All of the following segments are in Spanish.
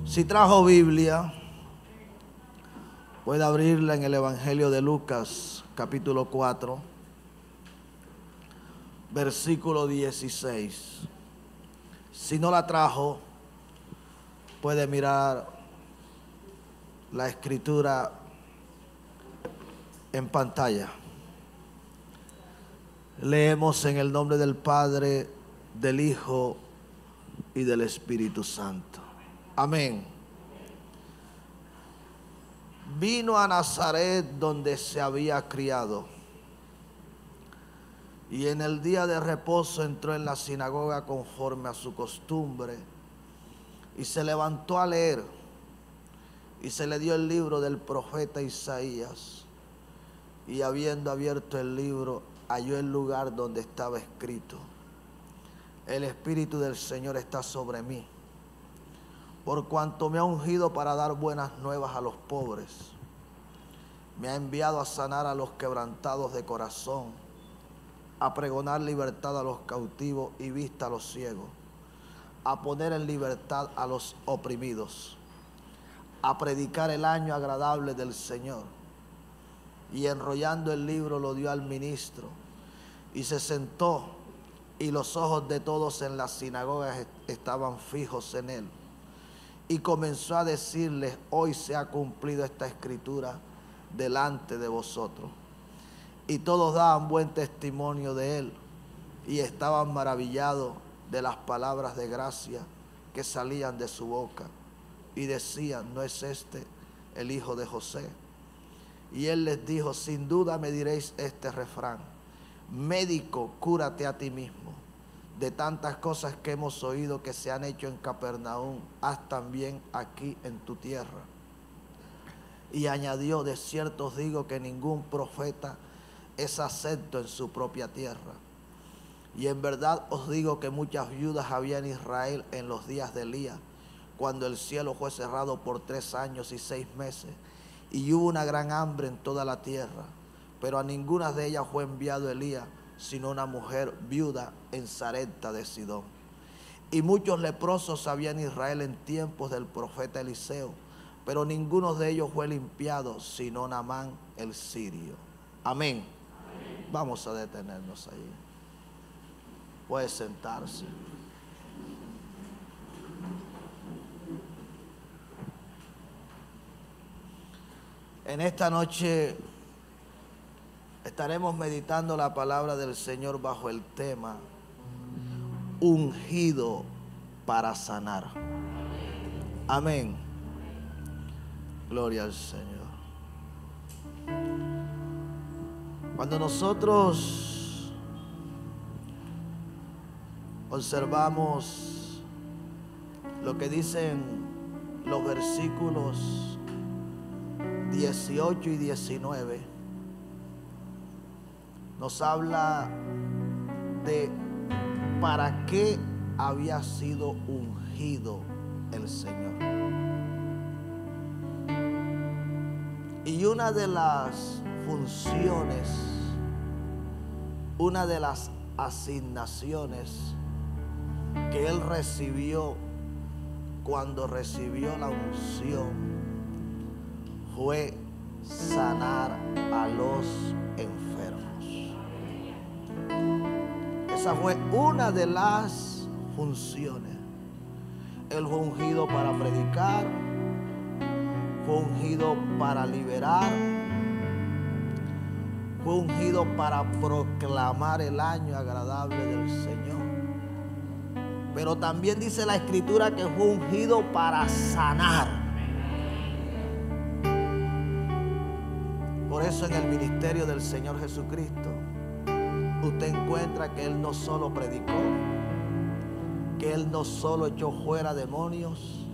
Si trajo Biblia, puede abrirla en el Evangelio de Lucas, capítulo 4, versículo 16. Si no la trajo, puede mirar la escritura en pantalla. Leemos en el nombre del Padre, del Hijo y del Espíritu Santo. Amén. Vino a Nazaret, donde se había criado, y en el día de reposo entró en la sinagoga conforme a su costumbre, y se levantó a leer, y se le dio el libro del profeta Isaías, y habiendo abierto el libro, halló el lugar donde estaba escrito: el Espíritu del Señor está sobre mí, por cuanto me ha ungido para dar buenas nuevas a los pobres. Me ha enviado a sanar a los quebrantados de corazón, a pregonar libertad a los cautivos y vista a los ciegos, a poner en libertad a los oprimidos, a predicar el año agradable del Señor. Y enrollando el libro lo dio al ministro, y se sentó, y los ojos de todos en las sinagogas estaban fijos en él. Y comenzó a decirles: hoy se ha cumplido esta escritura delante de vosotros. Y todos daban buen testimonio de él, y estaban maravillados de las palabras de gracia que salían de su boca. Y decían: ¿no es este el hijo de José? Y él les dijo: sin duda me diréis este refrán: médico, cúrate a ti mismo. De tantas cosas que hemos oído que se han hecho en Capernaum, haz también aquí en tu tierra. Y añadió: de cierto os digo que ningún profeta es acepto en su propia tierra. Y en verdad os digo que muchas viudas había en Israel en los días de Elías, cuando el cielo fue cerrado por 3 años y 6 meses, y hubo una gran hambre en toda la tierra. Pero a ninguna de ellas fue enviado Elías, sino una mujer viuda en Sarepta de Sidón. Y muchos leprosos había en Israel en tiempos del profeta Eliseo, pero ninguno de ellos fue limpiado, sino Naamán el sirio. Amén. Amén. Vamos a detenernos ahí. Puede sentarse. En esta noche estaremos meditando la palabra del Señor bajo el tema: ungido para sanar. Amén. Gloria al Señor. Cuando nosotros observamos lo que dicen los versículos 18 y 19, nos habla de para qué había sido ungido el Señor. Y una de las funciones, una de las asignaciones que él recibió cuando recibió la unción fue sanar a los enfermos. Esa fue una de las funciones. Él fue ungido para predicar, fue ungido para liberar, fue ungido para proclamar el año agradable del Señor. Pero también dice la Escritura que fue ungido para sanar. Por eso en el ministerio del Señor Jesucristo usted encuentra que Él no solo predicó, que Él no solo echó fuera demonios,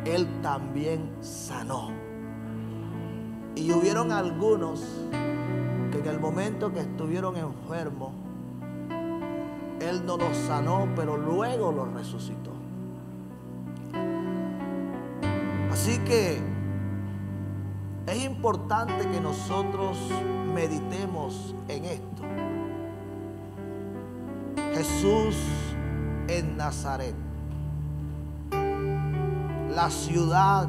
Él también sanó. Y hubieron algunos que en el momento que estuvieron enfermos, Él no los sanó, pero luego los resucitó. Así que es importante que nosotros meditemos en esto. Jesús en Nazaret. la ciudad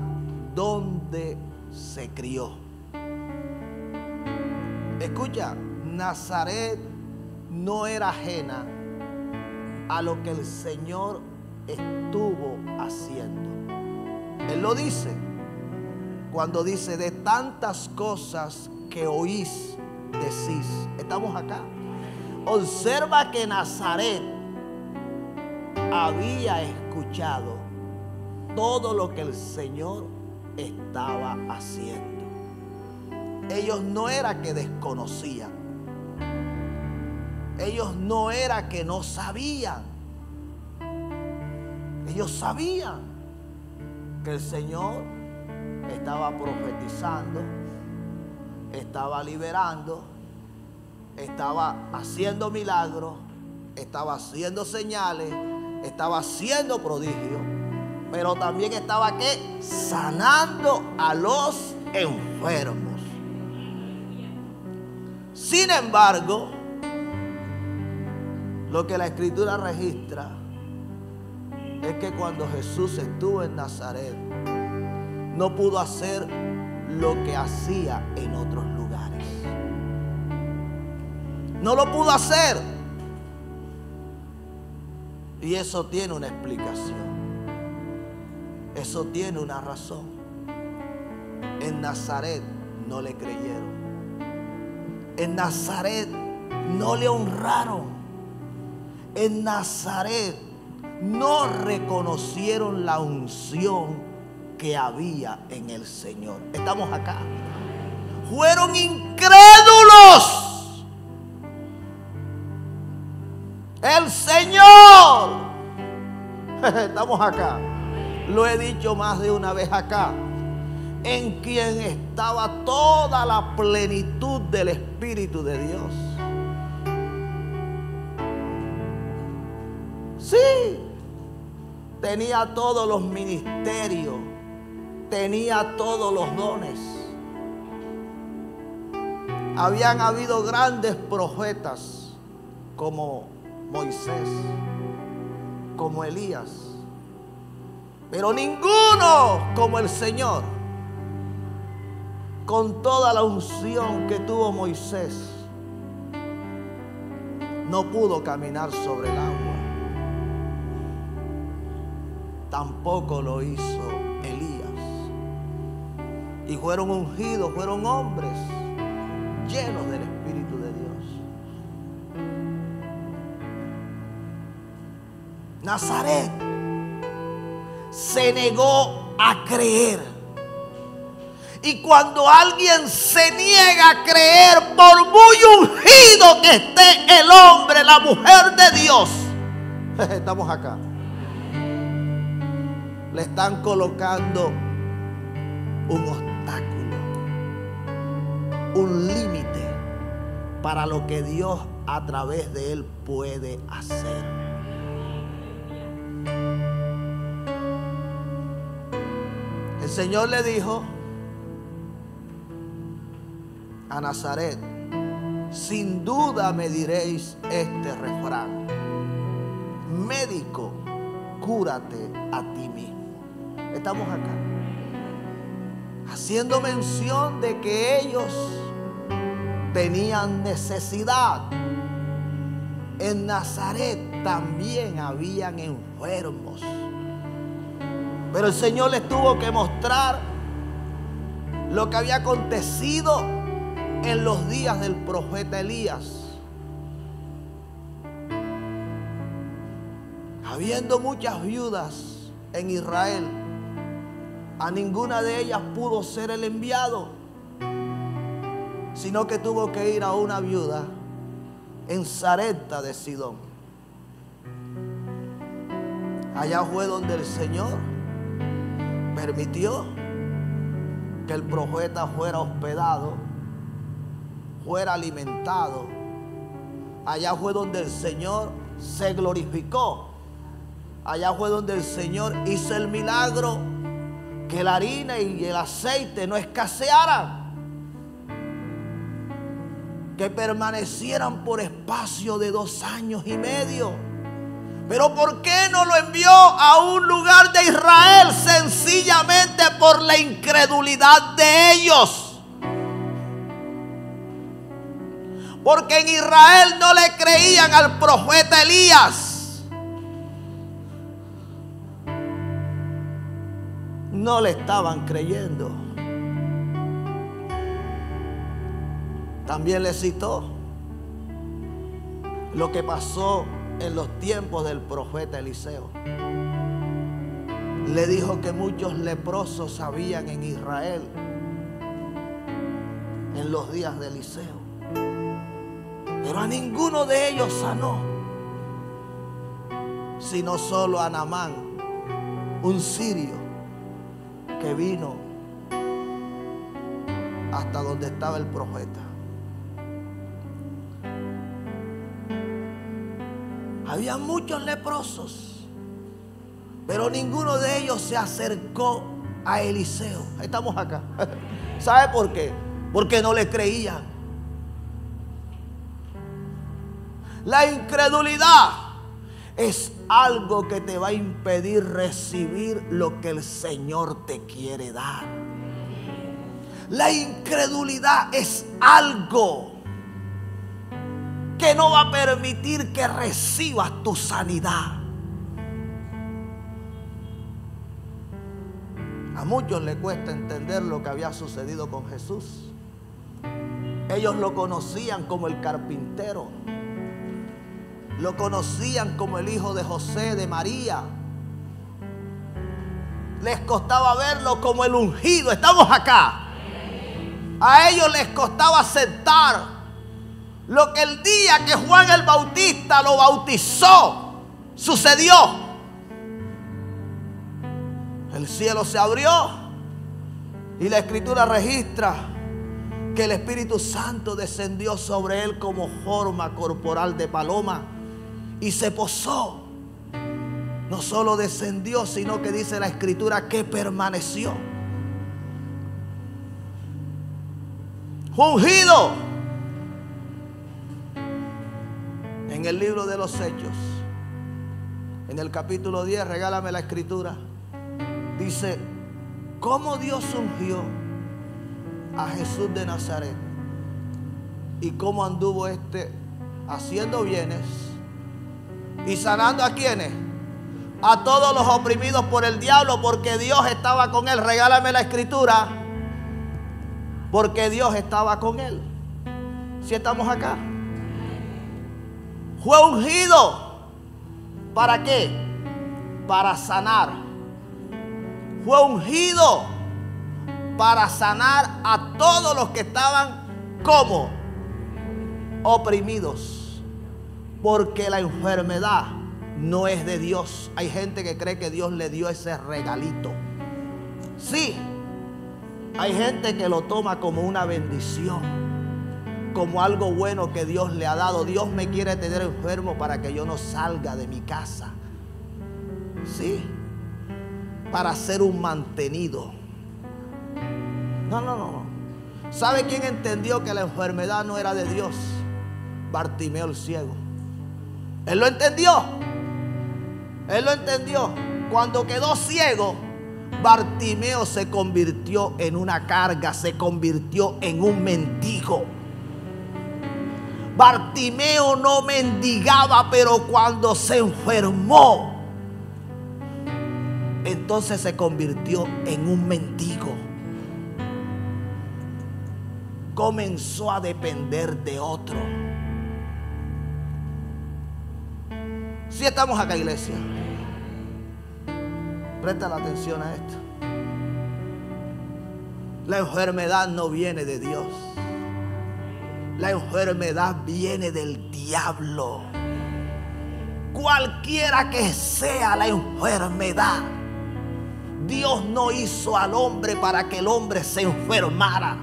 donde se crió. Escucha, Nazaret no era ajena a lo que el Señor estuvo haciendo. Él lo dice cuando dice: de tantas cosas que oís, decís. Estamos acá. Observa que Nazaret había escuchado todo lo que el Señor estaba haciendo. Ellos no era que desconocían. Ellos no era que no sabían. Ellos sabían que el Señor estaba profetizando, estaba liberando, estaba haciendo milagros, estaba haciendo señales, estaba haciendo prodigios, pero también estaba ¿qué? Sanando a los enfermos. Sin embargo, lo que la Escritura registra es que cuando Jesús estuvo en Nazaret, no pudo hacer lo que hacía en otros lugares. No lo pudo hacer. Y eso tiene una explicación. Eso tiene una razón. En Nazaret no le creyeron. En Nazaret no le honraron. En Nazaret no reconocieron la unción que había en el Señor. Estamos acá. Fueron incrédulos. El Señor. Estamos acá. Lo he dicho más de una vez acá. En quien estaba toda la plenitud del Espíritu de Dios. Sí. Tenía todos los ministerios. Tenía todos los dones. Habían habido grandes profetas como Moisés, como Elías, pero ninguno como el Señor. Con toda la unción que tuvo Moisés, no pudo caminar sobre el agua. Tampoco lo hizo Elías. Y fueron ungidos, fueron hombres llenos del Espíritu de Dios. Nazaret se negó a creer. Y cuando alguien se niega a creer, por muy ungido que esté el hombre, la mujer de Dios, estamos acá, le están colocando un obstáculo, un límite para lo que Dios a través de él puede hacer. El Señor le dijo a Nazaret: sin duda me diréis este refrán: médico, cúrate a ti mismo. Estamos acá haciendo mención de que ellos tenían necesidad. En Nazaret también habían enfermos, pero el Señor les tuvo que mostrar lo que había acontecido en los días del profeta Elías. Habiendo muchas viudas en Israel, a ninguna de ellas pudo ser el enviado, sino que tuvo que ir a una viuda en Sarepta de Sidón. Allá fue donde el Señor permitió que el profeta fuera hospedado, fuera alimentado. Allá fue donde el Señor se glorificó. Allá fue donde el Señor hizo el milagro que la harina y el aceite no escasearan, que permanecieran por espacio de 2 años y medio. Pero ¿por qué no lo envió a un lugar de Israel? Sencillamente sencillamente por la incredulidad de ellos. Porque en Israel no le creían al profeta Elías. No le estaban creyendo. También le citó lo que pasó en los tiempos del profeta Eliseo. Le dijo que muchos leprosos habían en Israel en los días de Eliseo, pero a ninguno de ellos sanó, sino solo a Naamán, un sirio que vino hasta donde estaba el profeta. Había muchos leprosos, pero ninguno de ellos se acercó a Eliseo. Estamos acá. ¿Sabe por qué? Porque no le creían. La incredulidad es algo que te va a impedir recibir lo que el Señor te quiere dar. La incredulidad es algo que no va a permitir que recibas tu sanidad. A muchos les cuesta entender lo que había sucedido con Jesús. Ellos lo conocían como el carpintero, lo conocían como el hijo de José, de María. Les costaba verlo como el ungido. Estamos acá. A ellos les costaba aceptar lo que el día que Juan el Bautista lo bautizó sucedió. El cielo se abrió y la Escritura registra que el Espíritu Santo descendió sobre él como forma corporal de paloma y se posó. No solo descendió, sino que dice la Escritura que permaneció. Ungido. En el libro de los Hechos, en el capítulo 10, regálame la Escritura, dice cómo Dios ungió a Jesús de Nazaret y cómo anduvo haciendo bienes y sanando a quienes, a todos los oprimidos por el diablo, porque Dios estaba con él. Regálame la Escritura, porque Dios estaba con él. Si estamos acá. Fue ungido. ¿Para qué? Para sanar. Fue ungido para sanar a todos los que estaban como oprimidos. Porque la enfermedad no es de Dios. Hay gente que cree que Dios le dio ese regalito. Sí, hay gente que lo toma como una bendición, como algo bueno que Dios le ha dado. Dios me quiere tener enfermo para que yo no salga de mi casa. Sí, para ser un mantenido. No. ¿Sabe quién entendió que la enfermedad no era de Dios? Bartimeo el ciego. Él lo entendió. Él lo entendió. Cuando quedó ciego, Bartimeo se convirtió en una carga, se convirtió en un mendigo. Bartimeo no mendigaba, pero cuando se enfermó, entonces se convirtió en un mendigo. Comenzó a depender de otro. Si estamos acá, iglesia, presta la atención a esto. La enfermedad no viene de Dios. La enfermedad viene del diablo. Cualquiera que sea la enfermedad, Dios no hizo al hombre para que el hombre se enfermara.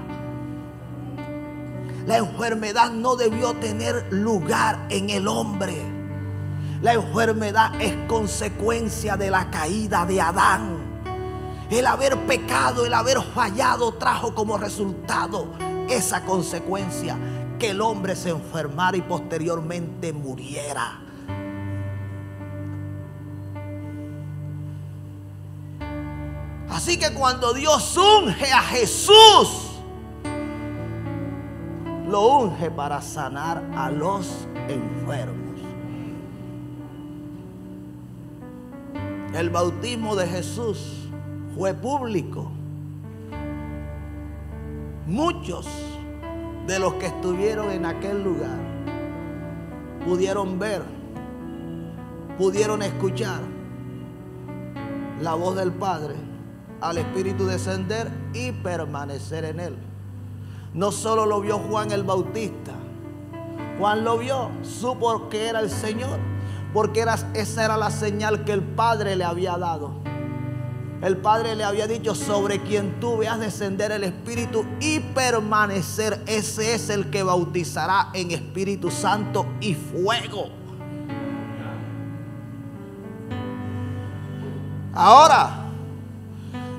La enfermedad no debió tener lugar en el hombre. La enfermedad es consecuencia de la caída de Adán. El haber pecado, el haber fallado, trajo como resultado esa consecuencia, que el hombre se enfermara y posteriormente muriera. Así que cuando Dios unge a Jesús, lo unge para sanar a los enfermos. El bautismo de Jesús fue público. Muchos de los que estuvieron en aquel lugar pudieron ver, pudieron escuchar la voz del Padre, al Espíritu descender y permanecer en él. No solo lo vio Juan el Bautista. Juan lo vio, supo que era el Señor, porque esa era la señal que el Padre le había dado. El Padre le había dicho: sobre quien tú veas descender el Espíritu y permanecer, ese es el que bautizará en Espíritu Santo y fuego. Ahora,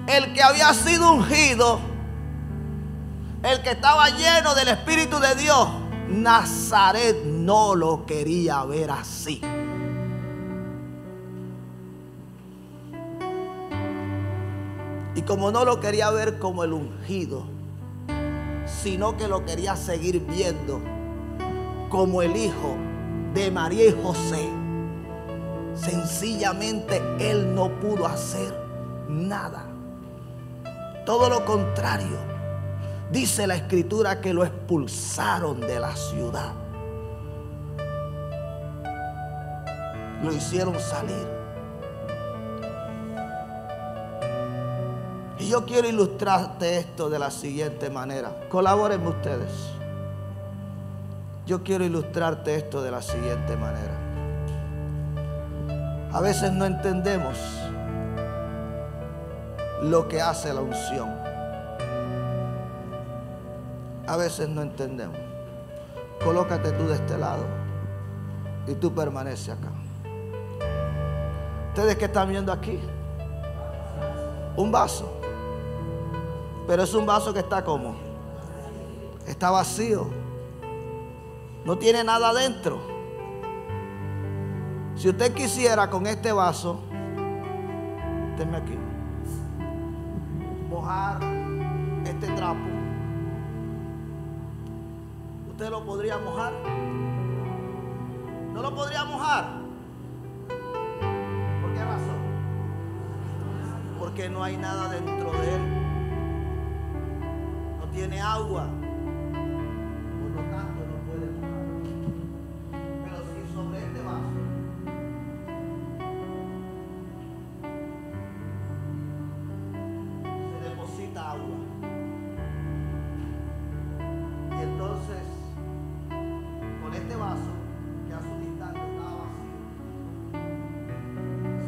el que había sido ungido, el que estaba lleno del Espíritu de Dios, Nazaret no lo quería ver así. Y como no lo quería ver como el ungido, sino que lo quería seguir viendo como el hijo de María y José, sencillamente él no pudo hacer nada. Todo lo contrario, dice la Escritura que lo expulsaron de la ciudad. Lo hicieron salir. Y yo quiero ilustrarte esto de la siguiente manera. Colabórenme ustedes. Yo quiero ilustrarte esto de la siguiente manera. A veces no entendemos lo que hace la unción. A veces no entendemos. Colócate tú de este lado y tú permanece acá. ¿Ustedes qué están viendo aquí? Un vaso. Pero es un vaso que está como, está vacío. No tiene nada adentro. Si usted quisiera con este vaso, tenme aquí, mojar este trapo, ¿usted lo podría mojar? ¿No lo podría mojar? ¿Por qué razón? Porque no hay nada dentro de él. No tiene agua. Por lo tanto no puede mojar. Pero si sobre este vaso se deposita agua, y entonces con este vaso que a su instante estaba vacío,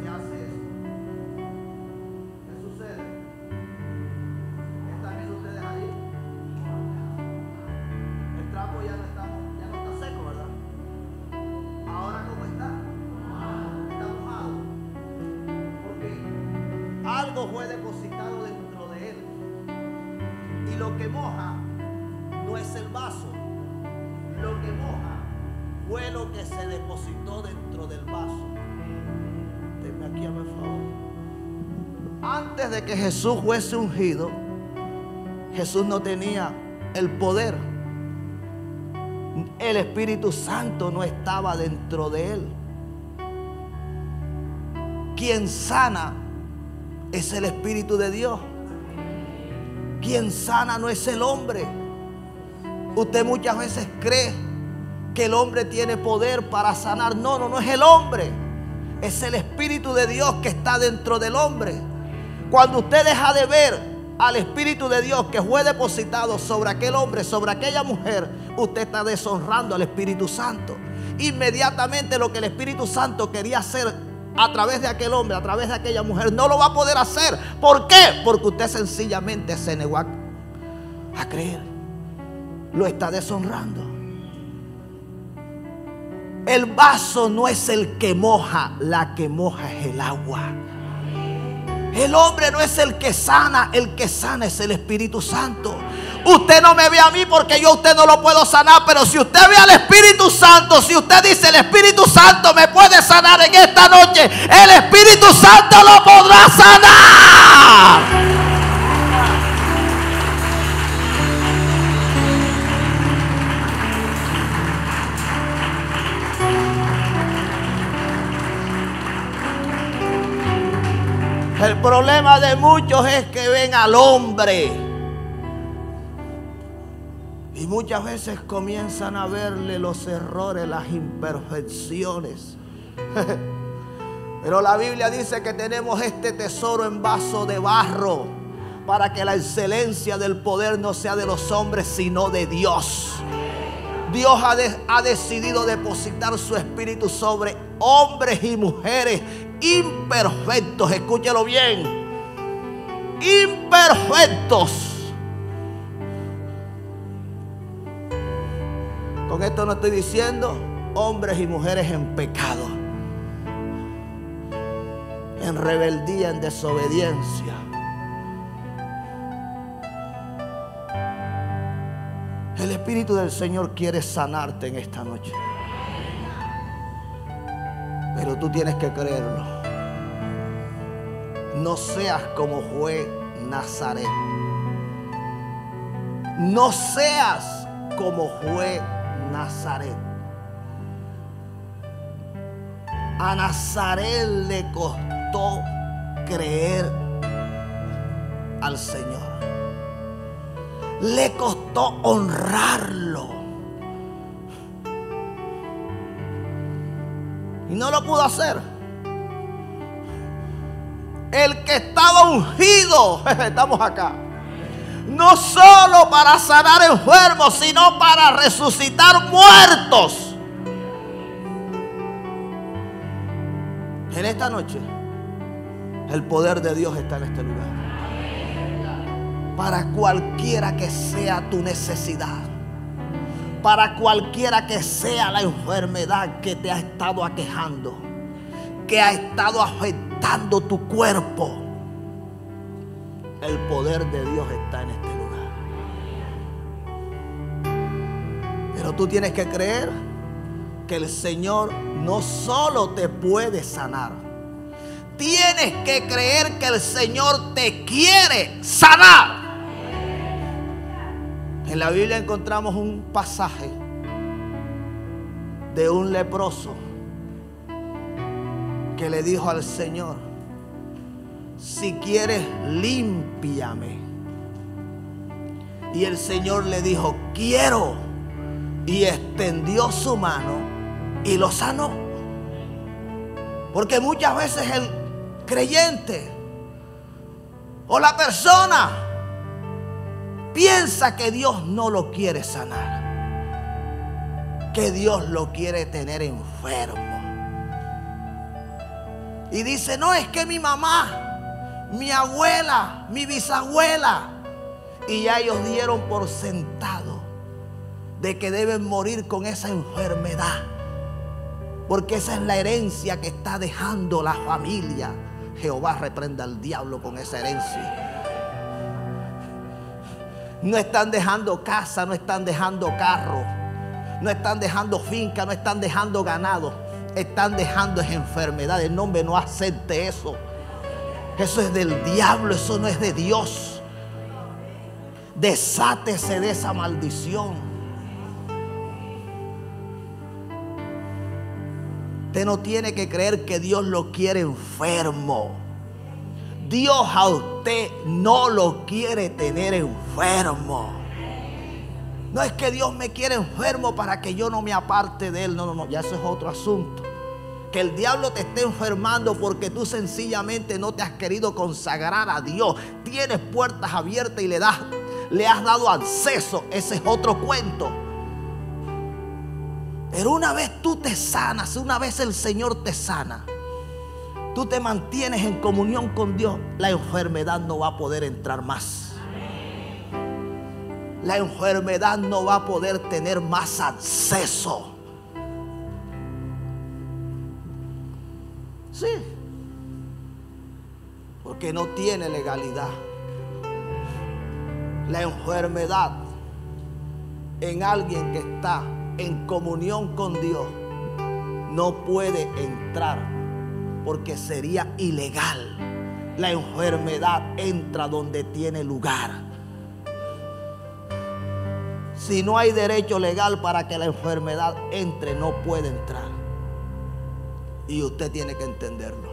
se hace esto. ¿Qué sucede? ¿Están viendo ustedes ahí? El trapo ya no está seco, ¿verdad? Ahora ¿cómo está? Está mojado. Porque algo fue depositado dentro de él. Y lo que moja no es el vaso. Lo que moja fue lo que se depositó dentro del vaso. Denme aquí a mi favor. Antes de que Jesús fuese ungido, Jesús no tenía el poder. El Espíritu Santo no estaba dentro de él. Quien sana es el Espíritu de Dios. Quien sana no es el hombre. Usted muchas veces cree que el hombre tiene poder para sanar. No, no es el hombre. Es el Espíritu de Dios que está dentro del hombre. Cuando usted deja de ver al Espíritu de Dios que fue depositado sobre aquel hombre, sobre aquella mujer, usted está deshonrando al Espíritu Santo. Inmediatamente lo que el Espíritu Santo quería hacer a través de aquel hombre, a través de aquella mujer, no lo va a poder hacer. ¿Por qué? Porque usted sencillamente se negó a creer. Lo está deshonrando. El vaso no es el que moja, la que moja es el agua. El hombre no es el que sana es el Espíritu Santo. Usted no me ve a mí porque yo a usted no lo puedo sanar, pero si usted ve al Espíritu Santo, si usted dice el Espíritu Santo me puede sanar en esta noche, el Espíritu Santo lo podrá sanar. problema de muchos es que ven al hombre y muchas veces comienzan a verle los errores, las imperfecciones. Pero la Biblia dice que tenemos este tesoro en vaso de barro para que la excelencia del poder no sea de los hombres sino de Dios. Dios ha decidido depositar su espíritu sobre hombres y mujeres imperfectos. Escúchelo bien. Imperfectos. Con esto no estoy diciendo hombres y mujeres en pecado, en rebeldía, en desobediencia. El Espíritu del Señor quiere sanarte en esta noche. Pero tú tienes que creerlo. No seas como fue Nazaret. No seas como fue Nazaret. A Nazaret le costó creer al Señor. Le costó honrarlo. Y no lo pudo hacer. El que estaba ungido, estamos acá, no solo para sanar enfermos, sino para resucitar muertos. En esta noche, el poder de Dios está en este lugar. Para cualquiera que sea tu necesidad, para cualquiera que sea la enfermedad que te ha estado aquejando, que ha estado afectando tu cuerpo, el poder de Dios está en este lugar. Pero tú tienes que creer que el Señor no solo te puede sanar, tienes que creer que el Señor te quiere sanar. En la Biblia encontramos un pasaje de un leproso que le dijo al Señor: si quieres, límpiame. Y el Señor le dijo: quiero. Y extendió su mano y lo sanó. Porque muchas veces el creyente o la persona piensa que Dios no lo quiere sanar, que Dios lo quiere tener enfermo. Y dice: no, es que mi mamá, mi abuela, mi bisabuela. Y ya ellos dieron por sentado de que deben morir con esa enfermedad, porque esa es la herencia que está dejando la familia. Jehová reprenda al diablo con esa herencia. No están dejando casa, no están dejando carro, no están dejando finca, no están dejando ganado. Están dejando enfermedad. El nombre no acepte eso. Eso es del diablo, eso no es de Dios. Desátese de esa maldición. Usted no tiene que creer que Dios lo quiere enfermo. Dios a usted no lo quiere tener enfermo. No es que Dios me quiere enfermo para que yo no me aparte de Él. No, no, no, ya eso es otro asunto. Que el diablo te esté enfermando porque tú sencillamente no te has querido consagrar a Dios. Tienes puertas abiertas y le has dado acceso. Ese es otro cuento. Pero una vez tú te sanas, una vez el Señor te sana, tú te mantienes en comunión con Dios, la enfermedad no va a poder entrar más. La enfermedad no va a poder tener más acceso. Sí, porque no tiene legalidad. La enfermedad en alguien que está en comunión con Dios no puede entrar, porque sería ilegal. La enfermedad entra donde tiene lugar. Si no hay derecho legal para que la enfermedad entre, no puede entrar. Y usted tiene que entenderlo.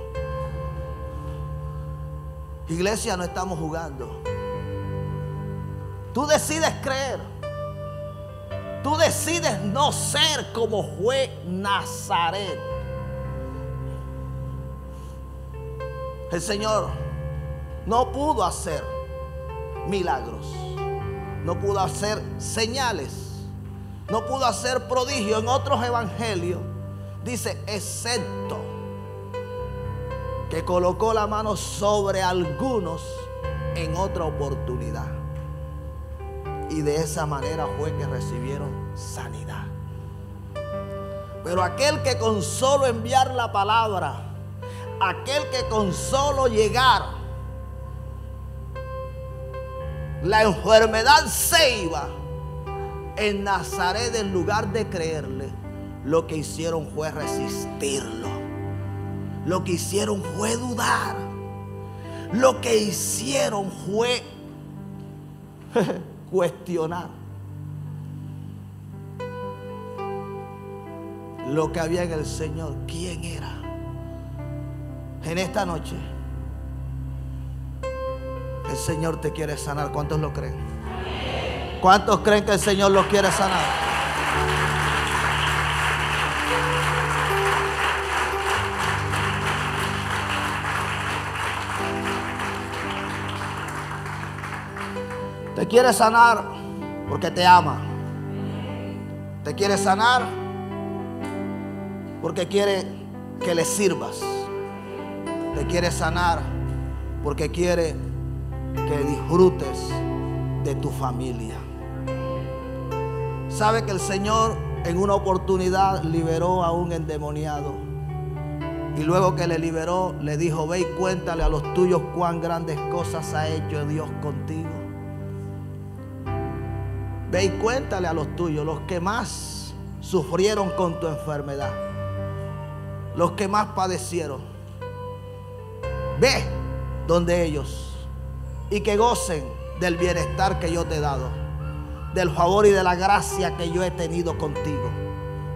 Iglesia, no estamos jugando. Tú decides creer. Tú decides no ser como fue Nazaret. El Señor no pudo hacer milagros, no pudo hacer señales, no pudo hacer prodigios. En otros evangelios dice, excepto que colocó la mano sobre algunos en otra oportunidad. Y de esa manera fue que recibieron sanidad. Pero aquel que con solo enviar la palabra, aquel que con solo llegar, la enfermedad se iba, en Nazaret, en lugar de creerle, lo que hicieron fue resistirlo. Lo que hicieron fue dudar. Lo que hicieron fue cuestionar lo que había en el Señor. ¿Quién era? En esta noche el Señor te quiere sanar. ¿Cuántos lo creen? ¿Cuántos creen que el Señor los quiere sanar? Te quiere sanar porque te ama. Te quiere sanar porque quiere que le sirvas. Te quiere sanar porque quiere que disfrutes de tu familia. Sabe que el Señor en una oportunidad liberó a un endemoniado. Y luego que le liberó, le dijo: ve y cuéntale a los tuyos cuán grandes cosas ha hecho Dios contigo. Ve y cuéntale a los tuyos, los que más sufrieron con tu enfermedad, los que más padecieron. Ve donde ellos y que gocen del bienestar que yo te he dado, del favor y de la gracia que yo he tenido contigo.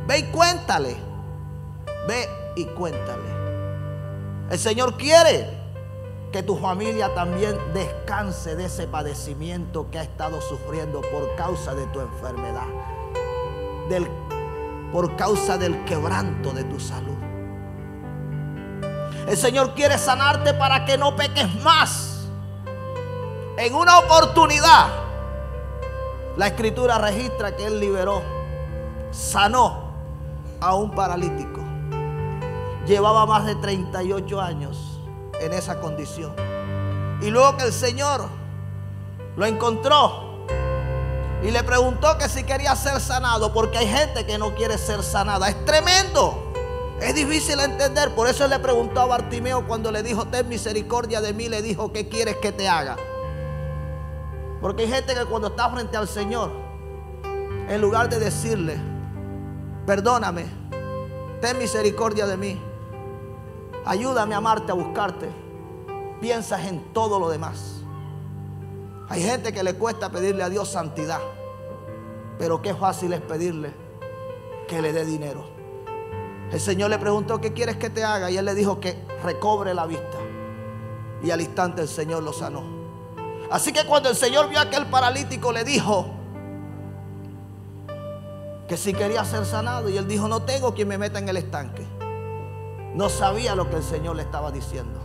Ve y cuéntale. Ve y cuéntale. El Señor quiere que tu familia también descanse de ese padecimiento que ha estado sufriendo por causa de tu enfermedad, por causa del quebranto de tu salud. El Señor quiere sanarte para que no peques más. En una oportunidad, la Escritura registra que Él liberó, sanó a un paralítico. Llevaba más de 38 años en esa condición. Y luego que el Señor lo encontró y le preguntó que si quería ser sanado, porque hay gente que no quiere ser sanada. Es tremendo, es difícil entender. Por eso le preguntó a Bartimeo cuando le dijo: ten misericordia de mí. Le dijo: ¿qué quieres que te haga? Porque hay gente que cuando está frente al Señor, en lugar de decirle: perdóname, ten misericordia de mí, ayúdame a amarte, a buscarte, piensas en todo lo demás. Hay gente que le cuesta pedirle a Dios santidad, pero qué fácil es pedirle que le dé dinero. El Señor le preguntó: ¿qué quieres que te haga? Y él le dijo que recobre la vista. Y al instante el Señor lo sanó. Así que cuando el Señor vio a aquel paralítico, le dijo que si quería ser sanado, y él dijo: no tengo quien me meta en el estanque. No sabía lo que el Señor le estaba diciendo.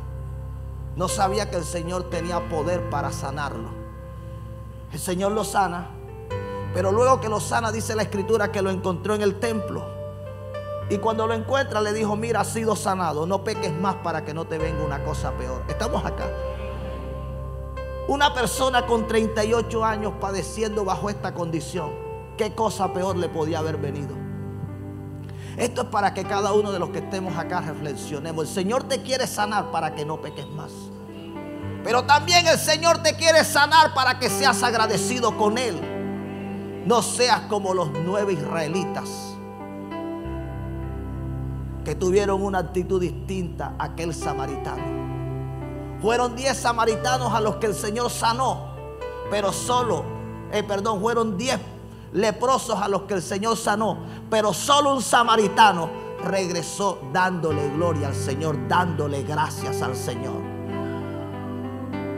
No sabía que el Señor tenía poder para sanarlo. El Señor lo sana, pero luego que lo sana, dice la Escritura que lo encontró en el templo. Y cuando lo encuentra, le dijo: mira, has sido sanado, no peques más para que no te venga una cosa peor. Estamos acá. Una persona con 38 años padeciendo bajo esta condición, ¿qué cosa peor le podía haber venido? Esto es para que cada uno de los que estemos acá reflexionemos. El Señor te quiere sanar para que no peques más. Pero también el Señor te quiere sanar para que seas agradecido con Él. No seas como los 9 israelitas que tuvieron una actitud distinta a aquel samaritano. Fueron 10 samaritanos a los que el Señor sanó, pero fueron 10 leprosos a los que el Señor sanó, pero solo un samaritano regresó dándole gloria al Señor, dándole gracias al Señor.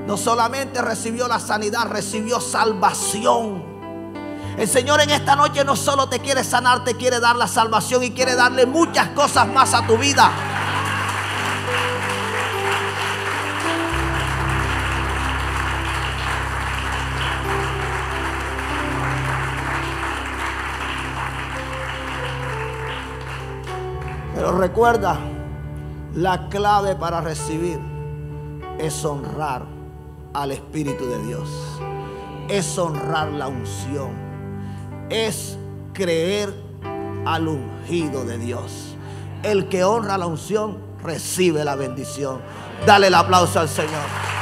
no solamente recibió la sanidad, recibió salvación. El Señor en esta noche no solo te quiere sanar, te quiere dar la salvación y quiere darle muchas cosas más a tu vida. Pero recuerda, la clave para recibir es honrar al Espíritu de Dios. Es honrar la unción. Es creer al ungido de Dios. El que honra la unción recibe la bendición. Dale el aplauso al Señor.